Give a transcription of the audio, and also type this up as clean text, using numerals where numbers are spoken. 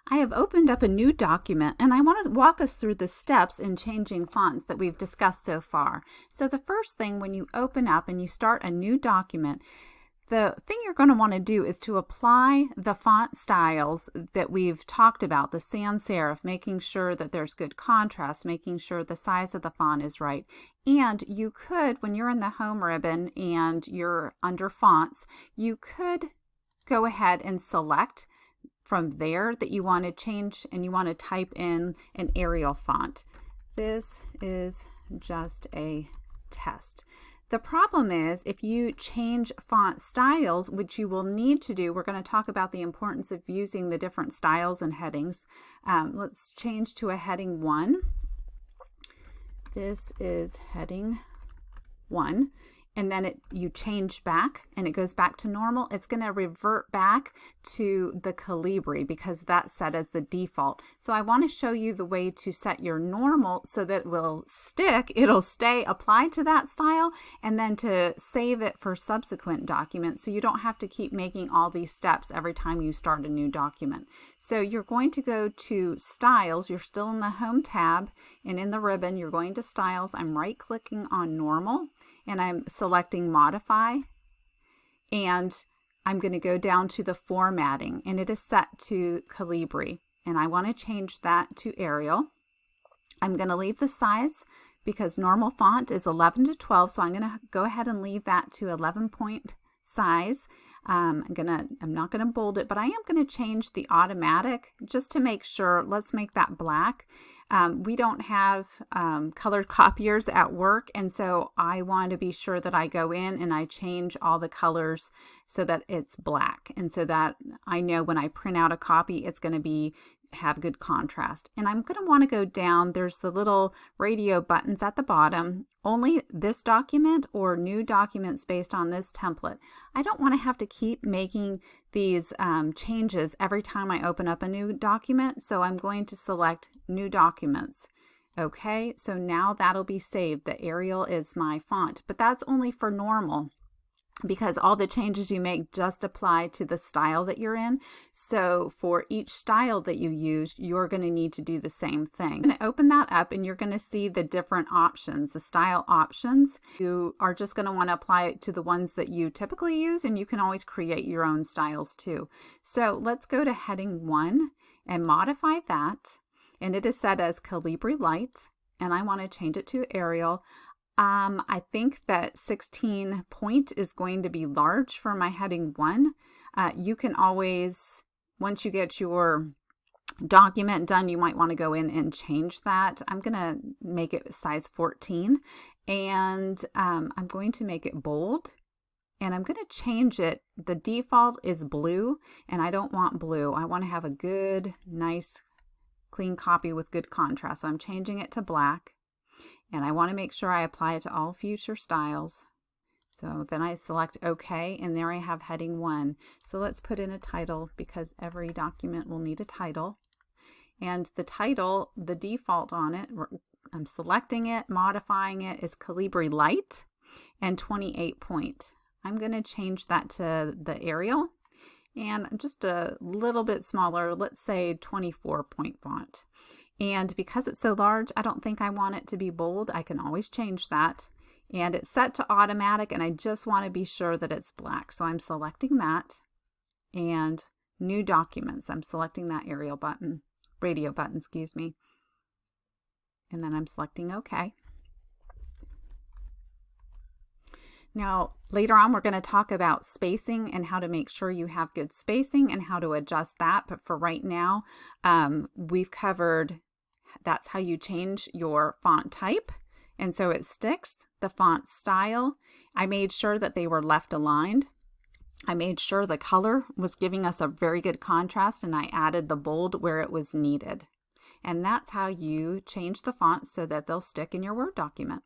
I have opened up a new document and I want to walk us through the steps in changing fonts that we've discussed so far. So the first thing when you open up and you start a new document, the thing you're going to want to do is to apply the font styles that we've talked about, the sans serif, making sure that there's good contrast, making sure the size of the font is right. And you could, when you're in the home ribbon and you're under fonts, you could go ahead and select from there that you want to change and you want to type in an Arial font. This is just a test. The problem is if you change font styles, which you will need to do, we're going to talk about the importance of using the different styles and headings. Let's change to a heading 1. This is heading 1. And then you change back and it goes back to normal. It's going to revert back to the Calibri because that's set as the default. So I want to show you the way to set your normal so that it will stick. It'll stay applied to that style, and then to save it for subsequent documents so you don't have to keep making all these steps every time you start a new document. So you're going to go to Styles. You're still in the Home tab, and in the ribbon you're going to Styles. I'm right clicking on Normal and I'm selecting Modify, and I'm going to go down to the formatting, and it is set to Calibri, and I want to change that to Arial. I'm going to leave the size because normal font is 11 to 12, so I'm going to go ahead and leave that to 11 point size. I'm not going to bold it, but I am going to change the automatic just to make sure. Let's make that black. We don't have colored copiers at work, and so I want to be sure that I go in and I change all the colors so that it's black, and so that I know when I print out a copy it's going to have good contrast. And I'm going to want to go down. There's the little radio buttons at the bottom. Only this document or new documents based on this template. I don't want to have to keep making these changes every time I open up a new document, so I'm going to select New Documents. Okay, so now that'll be saved. The Arial is my font, but that's only for normal, because all the changes you make just apply to the style that you're in. So for each style that you use, you're going to need to do the same thing. I'm going to open that up and you're going to see the different options, the style options. You are just going to want to apply it to the ones that you typically use, and you can always create your own styles too. So let's go to heading 1 and modify that. And it is set as Calibri Light, and I want to change it to Arial. I think that 16 point is going to be large for my heading 1. You can always, once you get your document done, you might want to go in and change that. I'm going to make it size 14, and I'm going to make it bold, and I'm going to change it. The default is blue, and I don't want blue. I want to have a good, nice, clean copy with good contrast. So I'm changing it to black. And I want to make sure I apply it to all future styles. So then I select OK, and there I have heading 1. So let's put in a title because every document will need a title. And the title, the default on it, I'm selecting it, modifying it, is Calibri Light and 28 point. I'm going to change that to the Arial and just a little bit smaller, let's say 24 point font. And because it's so large, I don't think I want it to be bold. I can always change that. And it's set to automatic, and I just want to be sure that it's black. So I'm selecting that. And New Documents, I'm selecting that Arial button, radio button, excuse me. And then I'm selecting OK. Now, later on, we're going to talk about spacing and how to make sure you have good spacing and how to adjust that. But for right now, we've covered that's how you change your font type. And so it sticks. The font style, I made sure that they were left aligned. I made sure the color was giving us a very good contrast, and I added the bold where it was needed. And that's how you change the fonts so that they'll stick in your Word document.